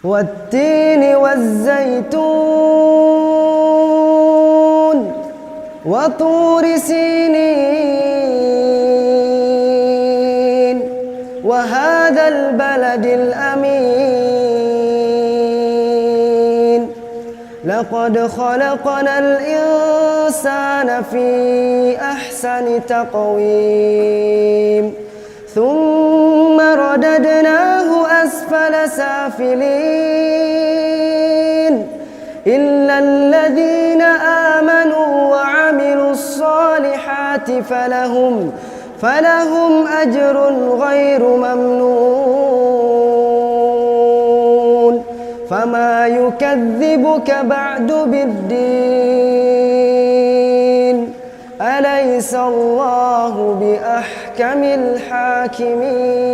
والتين والزيتون وطور سينين وهذا البلد الأمين لقد خلقنا الإنسان في أحسن تقويم ثم رددناه أسفل سافلين إلا الذين آمنوا وعملوا الصالحات فلهم أجر غير ممنون فما يكذبك بعد بالدين أليس الله بأحكم الحاكمين